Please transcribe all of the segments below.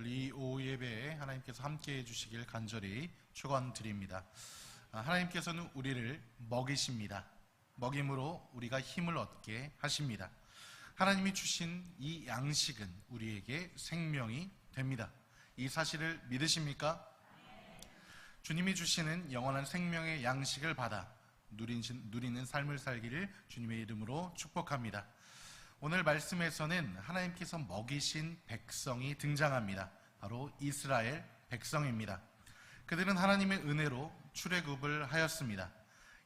오늘 이 오후 예배에 하나님께서 함께 해주시길 간절히 축원드립니다. 하나님께서는 우리를 먹이십니다. 먹임으로 우리가 힘을 얻게 하십니다. 하나님이 주신 이 양식은 우리에게 생명이 됩니다. 이 사실을 믿으십니까? 주님이 주시는 영원한 생명의 양식을 받아 누리는 삶을 살기를 주님의 이름으로 축복합니다. 오늘 말씀에서는 하나님께서 먹이신 백성이 등장합니다. 바로 이스라엘 백성입니다. 그들은 하나님의 은혜로 출애굽을 하였습니다.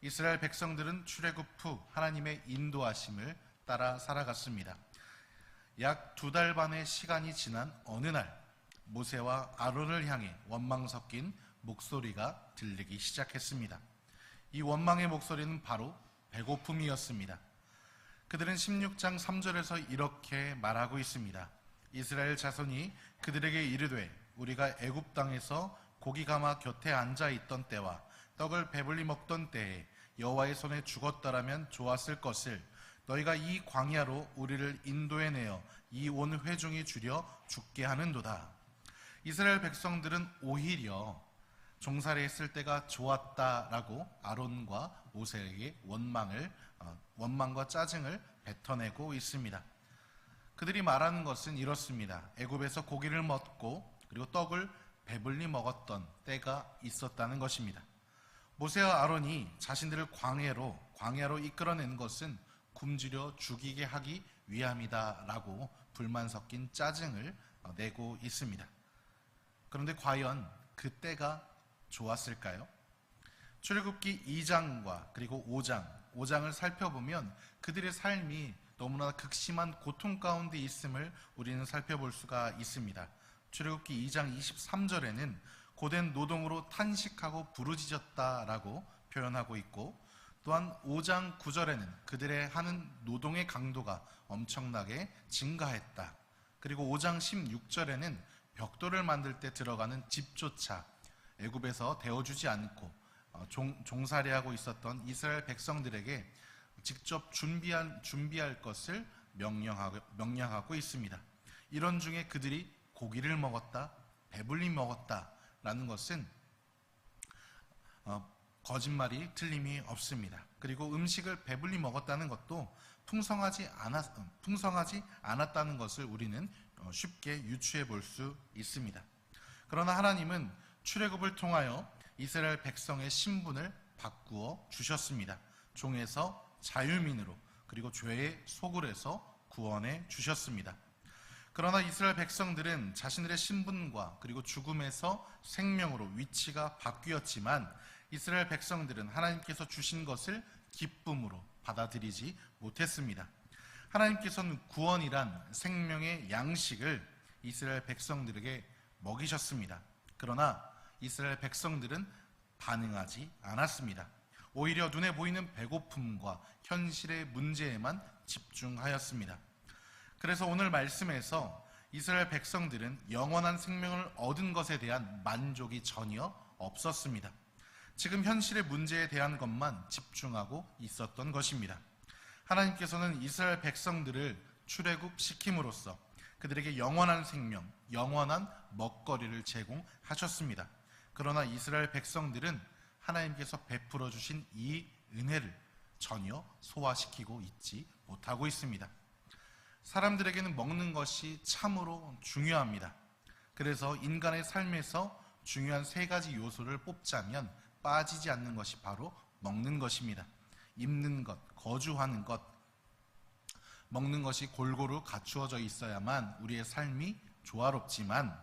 이스라엘 백성들은 출애굽 후 하나님의 인도하심을 따라 살아갔습니다. 약 2달 반의 시간이 지난 어느 날 모세와 아론을 향해 원망 섞인 목소리가 들리기 시작했습니다. 이 원망의 목소리는 바로 배고픔이었습니다. 그들은 16장 3절에서 이렇게 말하고 있습니다. 이스라엘 자손이 그들에게 이르되 우리가 애굽 땅에서 고기 가마 곁에 앉아 있던 때와 떡을 배불리 먹던 때에 여호와의 손에 죽었더라면 좋았을 것을 너희가 이 광야로 우리를 인도해내어 이 온 회중이 줄여 죽게 하는도다. 이스라엘 백성들은 오히려 종살이 했을 때가 좋았다라고 아론과 모세에게 원망과 짜증을 뱉어내고 있습니다. 그들이 말하는 것은 이렇습니다. 애굽에서 고기를 먹고 그리고 떡을 배불리 먹었던 때가 있었다는 것입니다. 모세와 아론이 자신들을 광야로 이끌어낸 것은 굶주려 죽이게 하기 위함이다라고 불만 섞인 짜증을 내고 있습니다. 그런데 과연 그 때가 좋았을까요? 출애굽기 2장과 그리고 5장을 살펴보면 그들의 삶이 너무나 극심한 고통 가운데 있음을 우리는 살펴볼 수가 있습니다. 출애굽기 2장 23절에는 고된 노동으로 탄식하고 부르짖었다라고 표현하고 있고, 또한 5장 9절에는 그들의 하는 노동의 강도가 엄청나게 증가했다. 그리고 5장 16절에는 벽돌을 만들 때 들어가는 집조차 애굽에서 데워주지 않고 종살이하고 있었던 이스라엘 백성들에게 직접 준비할 것을 명령하고 있습니다. 이런 중에 그들이 고기를 먹었다, 배불리 먹었다라는 것은 거짓말이 틀림이 없습니다. 그리고 음식을 배불리 먹었다는 것도 풍성하지 않았다는 것을 우리는 쉽게 유추해 볼 수 있습니다. 그러나 하나님은 출애굽을 통하여 이스라엘 백성의 신분을 바꾸어 주셨습니다. 종에서 자유민으로, 그리고 죄의 소굴에서 구원해 주셨습니다. 그러나 이스라엘 백성들은 자신들의 신분과 그리고 죽음에서 생명으로 위치가 바뀌었지만 이스라엘 백성들은 하나님께서 주신 것을 기쁨으로 받아들이지 못했습니다. 하나님께서는 구원이란 생명의 양식을 이스라엘 백성들에게 먹이셨습니다. 그러나 이스라엘 백성들은 반응하지 않았습니다. 오히려 눈에 보이는 배고픔과 현실의 문제에만 집중하였습니다. 그래서 오늘 말씀에서 이스라엘 백성들은 영원한 생명을 얻은 것에 대한 만족이 전혀 없었습니다. 지금 현실의 문제에 대한 것만 집중하고 있었던 것입니다. 하나님께서는 이스라엘 백성들을 출애굽시킴으로써 그들에게 영원한 생명, 영원한 먹거리를 제공하셨습니다. 그러나 이스라엘 백성들은 하나님께서 베풀어 주신 이 은혜를 전혀 소화시키고 있지 못하고 있습니다. 사람들에게는 먹는 것이 참으로 중요합니다. 그래서 인간의 삶에서 중요한 3가지 요소를 뽑자면 빠지지 않는 것이 바로 먹는 것입니다. 입는 것, 거주하는 것, 먹는 것이 골고루 갖추어져 있어야만 우리의 삶이 조화롭지만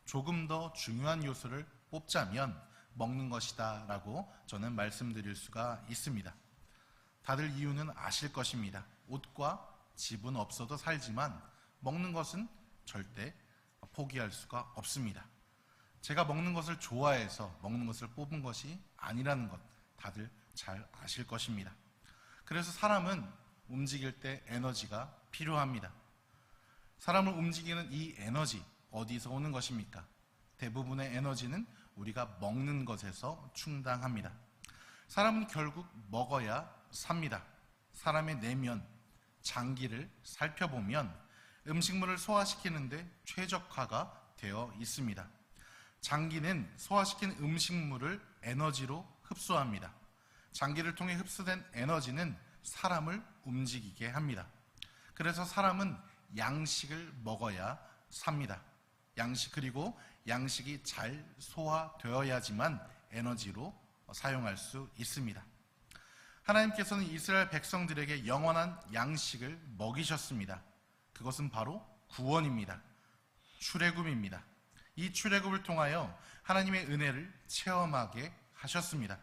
조금 더 중요한 요소를 뽑자면 먹는 것이다 라고 저는 말씀드릴 수가 있습니다. 다들 이유는 아실 것입니다. 옷과 집은 없어도 살지만 먹는 것은 절대 포기할 수가 없습니다. 제가 먹는 것을 좋아해서 먹는 것을 뽑은 것이 아니라는 것 다들 잘 아실 것입니다. 그래서 사람은 움직일 때 에너지가 필요합니다. 사람을 움직이는 이 에너지 어디서 오는 것입니까? 대부분의 에너지는 우리가 먹는 것에서 충당합니다. 사람은 결국 먹어야 삽니다. 사람의 내면, 장기를 살펴보면 음식물을 소화시키는데 최적화가 되어 있습니다. 장기는 소화시킨 음식물을 에너지로 흡수합니다. 장기를 통해 흡수된 에너지는 사람을 움직이게 합니다. 그래서 사람은 양식을 먹어야 삽니다. 그리고 양식이 잘 소화되어야지만 에너지로 사용할 수 있습니다. 하나님께서는 이스라엘 백성들에게 영원한 양식을 먹이셨습니다. 그것은 바로 구원입니다. 출애굽입니다. 이 출애굽을 통하여 하나님의 은혜를 체험하게 하셨습니다.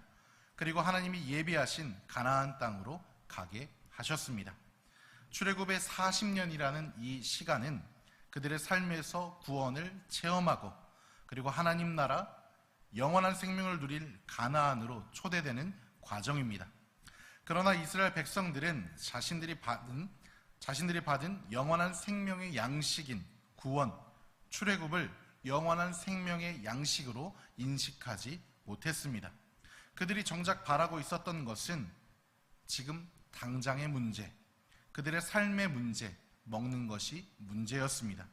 그리고 하나님이 예비하신 가나안 땅으로 가게 하셨습니다. 출애굽의 40년이라는 이 시간은 그들의 삶에서 구원을 체험하고 그리고 하나님 나라 영원한 생명을 누릴 가나안으로 초대되는 과정입니다. 그러나 이스라엘 백성들은 자신들이 받은 영원한 생명의 양식인 구원, 출애굽을 영원한 생명의 양식으로 인식하지 못했습니다. 그들이 정작 바라고 있었던 것은 지금 당장의 문제, 그들의 삶의 문제, 먹는 것이 문제였습니다.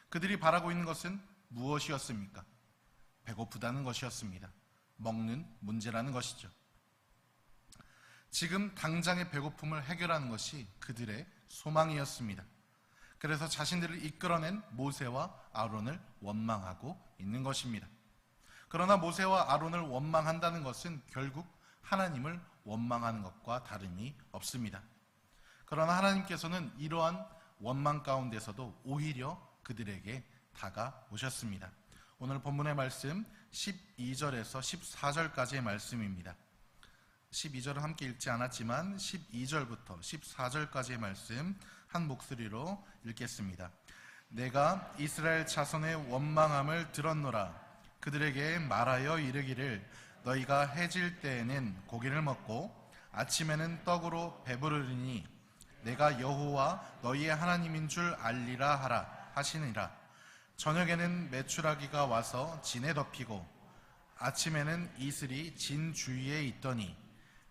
그들이 바라고 있는 것은 무엇이었습니까? 배고프다는 것이었습니다. 먹는 문제라는 것이죠. 지금 당장의 배고픔을 해결하는 것이 그들의 소망이었습니다. 그래서 자신들을 이끌어낸 모세와 아론을 원망하고 있는 것입니다. 그러나 모세와 아론을 원망한다는 것은 결국 하나님을 원망하는 것과 다름이 없습니다. 그러나 하나님께서는 이러한 원망 가운데서도 오히려 그들에게 다가오셨습니다. 오늘 본문의 말씀 12절에서 14절까지의 말씀입니다. 12절은 함께 읽지 않았지만 12절부터 14절까지의 말씀 한 목소리로 읽겠습니다. 내가 이스라엘 자손의 원망함을 들었노라. 그들에게 말하여 이르기를 너희가 해질 때에는 고기를 먹고 아침에는 떡으로 배부르리니 내가 여호와 너희의 하나님인 줄 알리라 하라 하시니라. 저녁에는 메추라기가 와서 진에 덮이고 아침에는 이슬이 진 주위에 있더니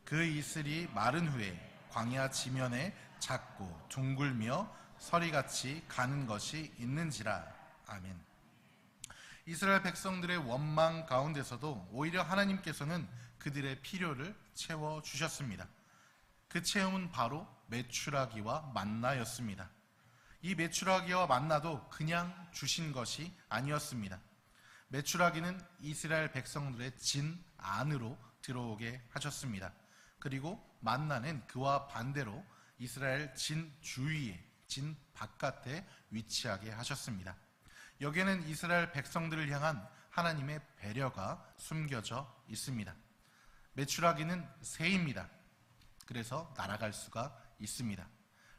그 이슬이 마른 후에 광야 지면에 작고 둥글며 서리같이 가는 것이 있는지라. 아멘. 이스라엘 백성들의 원망 가운데서도 오히려 하나님께서는 그들의 필요를 채워주셨습니다. 그 체험은 바로 메추라기와 만나였습니다. 이 메추라기와 만나도 그냥 주신 것이 아니었습니다. 메추라기는 이스라엘 백성들의 진 안으로 들어오게 하셨습니다. 그리고 만나는 그와 반대로 이스라엘 진 주위에, 진 바깥에 위치하게 하셨습니다. 여기에는 이스라엘 백성들을 향한 하나님의 배려가 숨겨져 있습니다. 메추라기는 새입니다. 그래서 날아갈 수가 있습니다.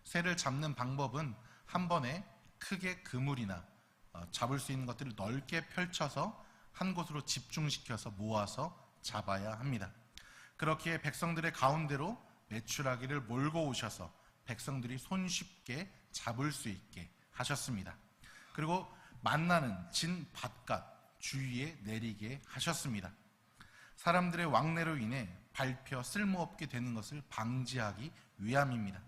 새를 잡는 방법은 한 번에 크게 그물이나 잡을 수 있는 것들을 넓게 펼쳐서 한 곳으로 집중시켜서 모아서 잡아야 합니다. 그렇기에 백성들의 가운데로 메추라기를 몰고 오셔서 백성들이 손쉽게 잡을 수 있게 하셨습니다. 그리고 만나는 진 바깥 주위에 내리게 하셨습니다. 사람들의 왕래로 인해 밟혀 쓸모없게 되는 것을 방지하기 위함입니다.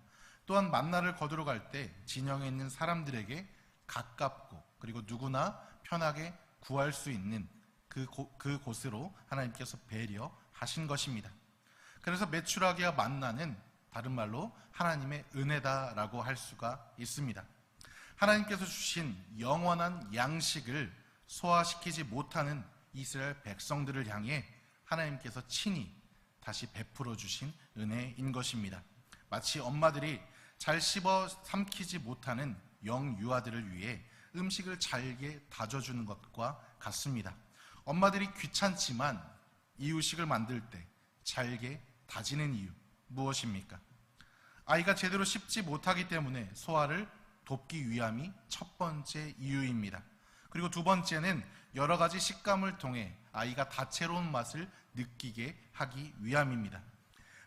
또한 만나를 거두러 갈 때 진영에 있는 사람들에게 가깝고 그리고 누구나 편하게 구할 수 있는 그곳으로 하나님께서 배려하신 것입니다. 그래서 메추라기와 만나는 다른 말로 하나님의 은혜다라고 할 수가 있습니다. 하나님께서 주신 영원한 양식을 소화시키지 못하는 이스라엘 백성들을 향해 하나님께서 친히 다시 베풀어 주신 은혜인 것입니다. 마치 엄마들이 잘 씹어 삼키지 못하는 영유아들을 위해 음식을 잘게 다져주는 것과 같습니다. 엄마들이 귀찮지만 이유식을 만들 때 잘게 다지는 이유 무엇입니까? 아이가 제대로 씹지 못하기 때문에 소화를 돕기 위함이 첫 번째 이유입니다. 그리고 두 번째는 여러 가지 식감을 통해 아이가 다채로운 맛을 느끼게 하기 위함입니다.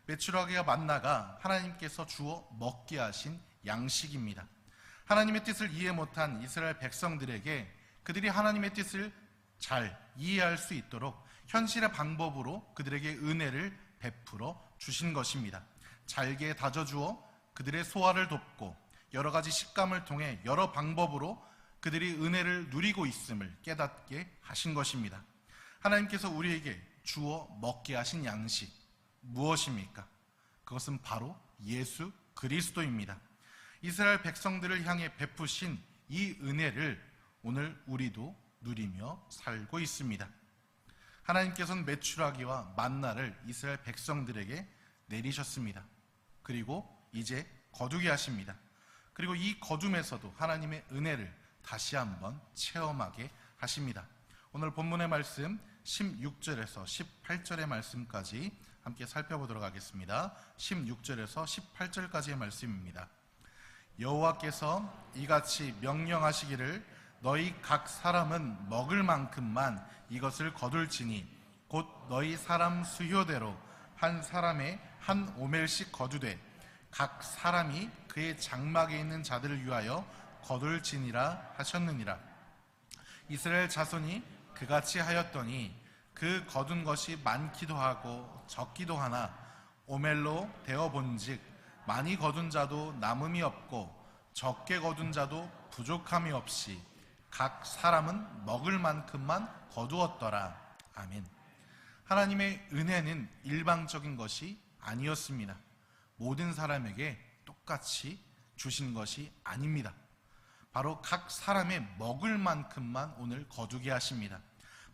메추라기와 만나가 하나님께서 주어 먹게 하신 양식입니다. 하나님의 뜻을 이해 못한 이스라엘 백성들에게 그들이 하나님의 뜻을 잘 이해할 수 있도록 현실의 방법으로 그들에게 은혜를 베풀어 주신 것입니다. 잘게 다져주어 그들의 소화를 돕고 여러 가지 식감을 통해 여러 방법으로 그들이 은혜를 누리고 있음을 깨닫게 하신 것입니다. 하나님께서 우리에게 주어 먹게 하신 양식 무엇입니까? 그것은 바로 예수 그리스도입니다. 이스라엘 백성들을 향해 베푸신 이 은혜를 오늘 우리도 누리며 살고 있습니다. 하나님께서는 메추라기와 만나를 이스라엘 백성들에게 내리셨습니다. 그리고 이제 거두게 하십니다. 그리고 이 거둠에서도 하나님의 은혜를 다시 한번 체험하게 하십니다. 오늘 본문의 말씀 16절에서 18절의 말씀까지 함께 살펴보도록 하겠습니다. 16절에서 18절까지의 말씀입니다. 여호와께서 이같이 명령하시기를 너희 각 사람은 먹을 만큼만 이것을 거둘지니 곧 너희 사람 수효대로 한 사람의 한 오멜씩 거두되 각 사람이 그의 장막에 있는 자들을 위하여 거둘지니라 하셨느니라. 이스라엘 자손이 그같이 하였더니 그 거둔 것이 많기도 하고 적기도 하나 오멜로 되어본즉 많이 거둔 자도 남음이 없고 적게 거둔 자도 부족함이 없이 각 사람은 먹을 만큼만 거두었더라. 아멘. 하나님의 은혜는 일방적인 것이 아니었습니다. 모든 사람에게 똑같이 주신 것이 아닙니다. 바로 각 사람의 먹을 만큼만 오늘 거두게 하십니다.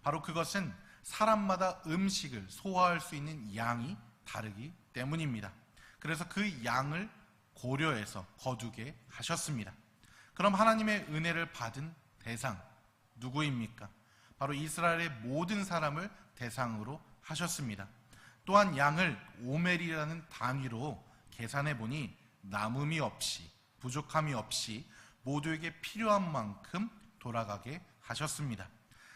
바로 그것은 사람마다 음식을 소화할 수 있는 양이 다르기 때문입니다. 그래서 그 양을 고려해서 거두게 하셨습니다. 그럼 하나님의 은혜를 받은 대상 누구입니까? 바로 이스라엘의 모든 사람을 대상으로 하셨습니다. 또한 양을 오멜이라는 단위로 계산해 보니 남음이 없이 부족함이 없이 모두에게 필요한 만큼 돌아가게 하셨습니다.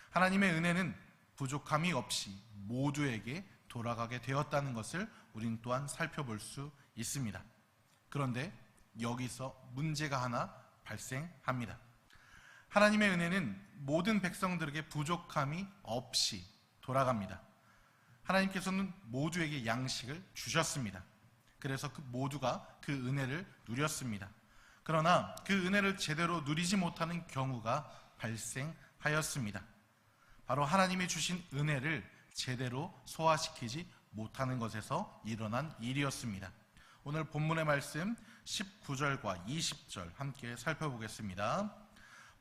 하나님의 은혜는 부족함이 없이 모두에게 돌아가게 되었다는 것을 우린 또한 살펴볼 수 있습니다. 그런데 여기서 문제가 하나 발생합니다. 하나님의 은혜는 모든 백성들에게 부족함이 없이 돌아갑니다. 하나님께서는 모두에게 양식을 주셨습니다. 그래서 모두가 그 은혜를 누렸습니다. 그러나 그 은혜를 제대로 누리지 못하는 경우가 발생하였습니다. 바로 하나님이 주신 은혜를 제대로 소화시키지 못하는 것에서 일어난 일이었습니다. 오늘 본문의 말씀 19절과 20절 함께 살펴보겠습니다.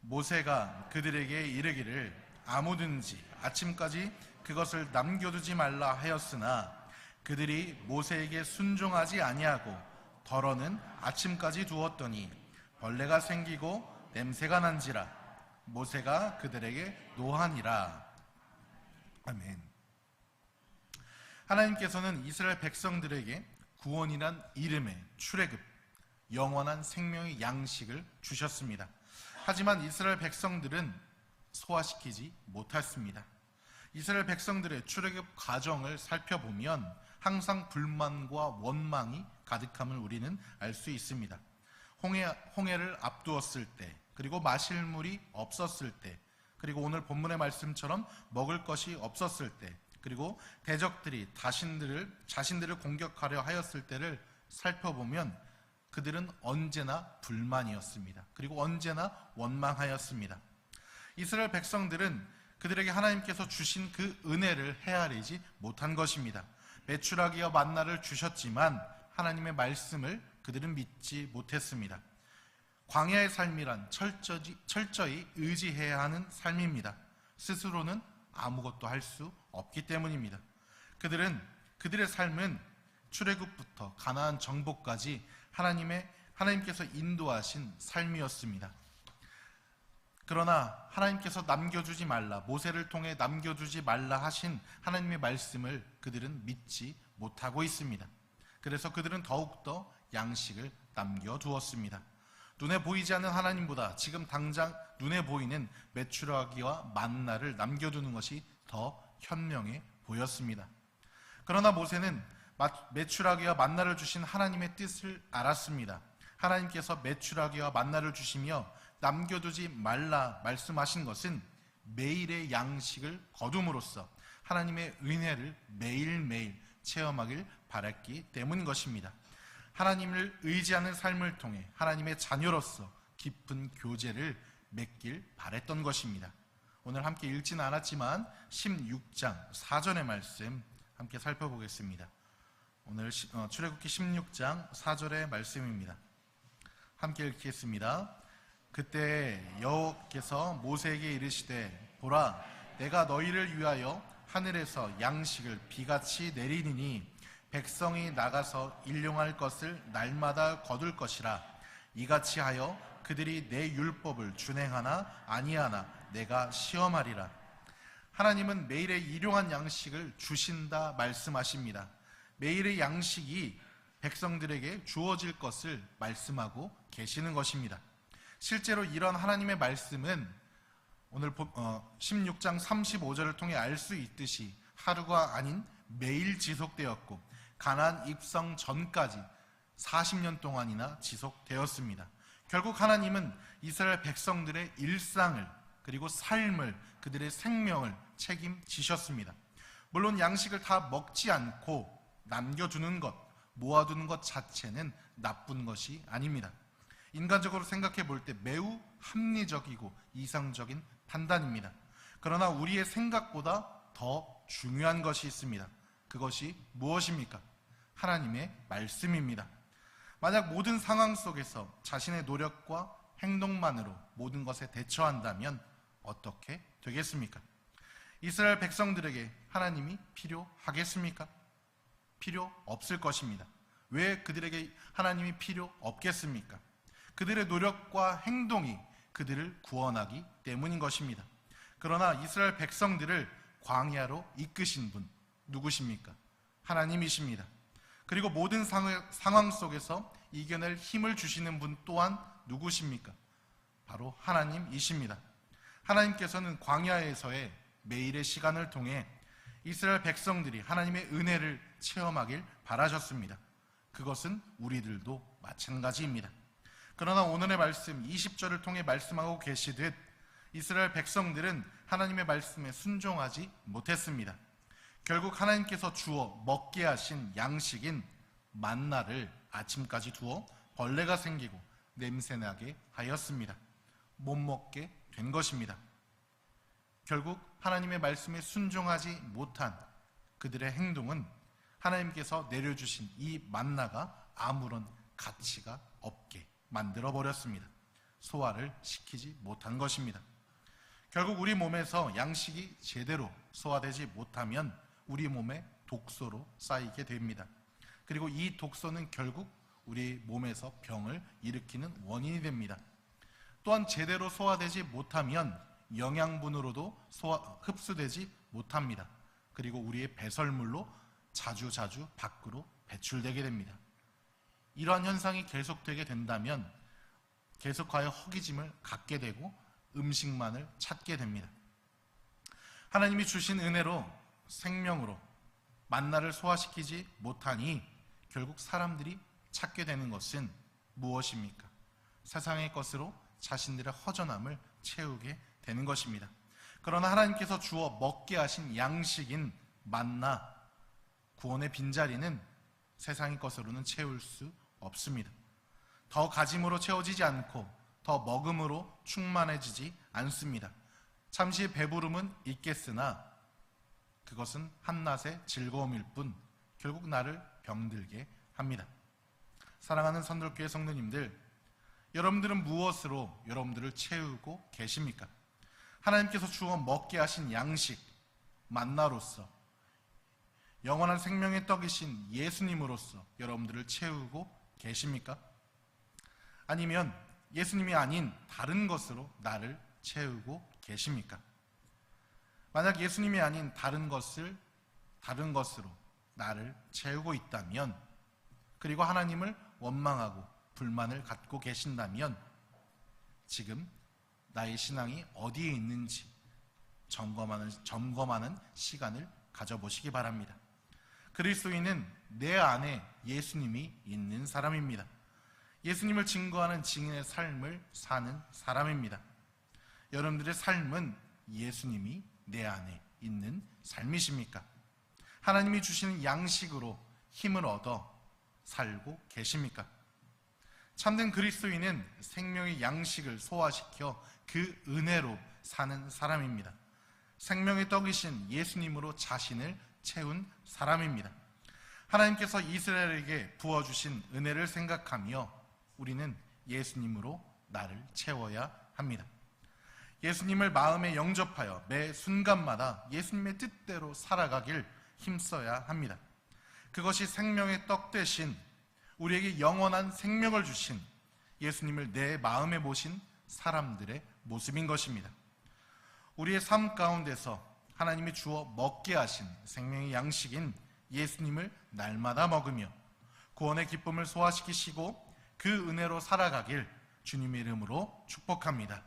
모세가 그들에게 이르기를 아무든지 아침까지 그것을 남겨두지 말라 하였으나 그들이 모세에게 순종하지 아니하고 덜어는 아침까지 두었더니 벌레가 생기고 냄새가 난지라 모세가 그들에게 노하니라. 아멘. 하나님께서는 이스라엘 백성들에게 구원이란 이름의 출애굽, 영원한 생명의 양식을 주셨습니다. 하지만 이스라엘 백성들은 소화시키지 못했습니다. 이스라엘 백성들의 출애굽 과정을 살펴보면 항상 불만과 원망이 가득함을 우리는 알 수 있습니다. 홍해를 앞두었을 때, 그리고 마실 물이 없었을 때, 그리고 오늘 본문의 말씀처럼 먹을 것이 없었을 때, 그리고 대적들이 자신들을 공격하려 하였을 때를 살펴보면 그들은 언제나 불만이었습니다. 그리고 언제나 원망하였습니다. 이스라엘 백성들은 그들에게 하나님께서 주신 그 은혜를 헤아리지 못한 것입니다. 메추라기와 만나를 주셨지만 하나님의 말씀을 그들은 믿지 못했습니다. 광야의 삶이란 철저히 의지해야 하는 삶입니다. 스스로는 아무것도 할 수 없기 때문입니다. 그들의 삶은 출애굽부터 가나안 정복까지 하나님께서 인도하신 삶이었습니다. 그러나 하나님께서 남겨주지 말라, 모세를 통해 남겨주지 말라 하신 하나님의 말씀을 그들은 믿지 못하고 있습니다. 그래서 그들은 더욱더 양식을 남겨두었습니다. 눈에 보이지 않는 하나님보다 지금 당장 눈에 보이는 메추라기와 만나를 남겨두는 것이 더 현명해 보였습니다. 그러나 모세는 메추라기와 만나를 주신 하나님의 뜻을 알았습니다. 하나님께서 메추라기와 만나를 주시며 남겨두지 말라 말씀하신 것은 매일의 양식을 거둠으로써 하나님의 은혜를 매일매일 체험하길 바랐기 때문인 것입니다. 하나님을 의지하는 삶을 통해 하나님의 자녀로서 깊은 교제를 맺길 바랬던 것입니다. 오늘 함께 읽지는 않았지만 16장 4절의 말씀 함께 살펴보겠습니다. 오늘 출애굽기 16장 4절의 말씀입니다. 함께 읽겠습니다. 그때 여호와께서 모세에게 이르시되 보라, 내가 너희를 위하여 하늘에서 양식을 비같이 내리니 백성이 나가서 일용할 것을 날마다 거둘 것이라. 이같이 하여 그들이 내 율법을 준행하나 아니하나 내가 시험하리라. 하나님은 매일의 일용한 양식을 주신다 말씀하십니다. 매일의 양식이 백성들에게 주어질 것을 말씀하고 계시는 것입니다. 실제로 이런 하나님의 말씀은 오늘 16장 35절을 통해 알 수 있듯이 하루가 아닌 매일 지속되었고 가나안 입성 전까지 40년 동안이나 지속되었습니다. 결국 하나님은 이스라엘 백성들의 일상을 그리고 삶을, 그들의 생명을 책임지셨습니다. 물론 양식을 다 먹지 않고 남겨두는 것, 모아두는 것 자체는 나쁜 것이 아닙니다. 인간적으로 생각해 볼 때 매우 합리적이고 이상적인 판단입니다. 그러나 우리의 생각보다 더 중요한 것이 있습니다. 그것이 무엇입니까? 하나님의 말씀입니다. 만약 모든 상황 속에서 자신의 노력과 행동만으로 모든 것에 대처한다면 어떻게 되겠습니까? 이스라엘 백성들에게 하나님이 필요하겠습니까? 필요 없을 것입니다. 왜 그들에게 하나님이 필요 없겠습니까? 그들의 노력과 행동이 그들을 구원하기 때문인 것입니다. 그러나 이스라엘 백성들을 광야로 이끄신 분 누구십니까? 하나님이십니다. 그리고 모든 상황 속에서 이겨낼 힘을 주시는 분 또한 누구십니까? 바로 하나님이십니다. 하나님께서는 광야에서의 매일의 시간을 통해 이스라엘 백성들이 하나님의 은혜를 체험하길 바라셨습니다. 그것은 우리들도 마찬가지입니다. 그러나 오늘의 말씀 20절을 통해 말씀하고 계시듯 이스라엘 백성들은 하나님의 말씀에 순종하지 못했습니다. 결국 하나님께서 주어 먹게 하신 양식인 만나를 아침까지 두어 벌레가 생기고 냄새나게 하였습니다. 못 먹게 된 것입니다. 결국 하나님의 말씀에 순종하지 못한 그들의 행동은 하나님께서 내려주신 이 만나가 아무런 가치가 없게 만들어버렸습니다. 소화를 시키지 못한 것입니다. 결국 우리 몸에서 양식이 제대로 소화되지 못하면 우리 몸에 독소로 쌓이게 됩니다. 그리고 이 독소는 결국 우리 몸에서 병을 일으키는 원인이 됩니다. 또한 제대로 소화되지 못하면 영양분으로도 흡수되지 못합니다. 그리고 우리의 배설물로 자주 밖으로 배출되게 됩니다. 이러한 현상이 계속되게 된다면 계속하여 허기짐을 갖게 되고 음식만을 찾게 됩니다. 하나님이 주신 은혜로 생명으로 만나를 소화시키지 못하니 결국 사람들이 찾게 되는 것은 무엇입니까? 세상의 것으로 자신들의 허전함을 채우게 되는 것입니다. 그러나 하나님께서 주어 먹게 하신 양식인 만나, 구원의 빈자리는 세상의 것으로는 채울 수 없습니다. 더 가짐으로 채워지지 않고 더 먹음으로 충만해지지 않습니다. 잠시 배부름은 있겠으나 그것은 한낮의 즐거움일 뿐 결국 나를 병들게 합니다. 사랑하는 선돌교회 성도님들, 여러분들은 무엇으로 여러분들을 채우고 계십니까? 하나님께서 주어 먹게 하신 양식, 만나로서 영원한 생명의 떡이신 예수님으로서 여러분들을 채우고 계십니까? 아니면 예수님이 아닌 다른 것으로 나를 채우고 계십니까? 만약 예수님이 아닌 다른 것으로 나를 채우고 있다면, 그리고 하나님을 원망하고 불만을 갖고 계신다면 지금 나의 신앙이 어디에 있는지 점검하는 시간을 가져보시기 바랍니다. 그리스도인은 내 안에 예수님이 있는 사람입니다. 예수님을 증거하는 증인의 삶을 사는 사람입니다. 여러분들의 삶은 예수님이 내 안에 있는 삶이십니까? 하나님이 주시는 양식으로 힘을 얻어 살고 계십니까? 참된 그리스도인은 생명의 양식을 소화시켜 그 은혜로 사는 사람입니다. 생명의 떡이신 예수님으로 자신을 채운 사람입니다. 하나님께서 이스라엘에게 부어주신 은혜를 생각하며 우리는 예수님으로 나를 채워야 합니다. 예수님을 마음에 영접하여 매 순간마다 예수님의 뜻대로 살아가길 힘써야 합니다. 그것이 생명의 떡 대신 우리에게 영원한 생명을 주신 예수님을 내 마음에 모신 사람들의 모습인 것입니다. 우리의 삶 가운데서 하나님이 주어 먹게 하신 생명의 양식인 예수님을 날마다 먹으며 구원의 기쁨을 소화시키시고 그 은혜로 살아가길 주님의 이름으로 축복합니다.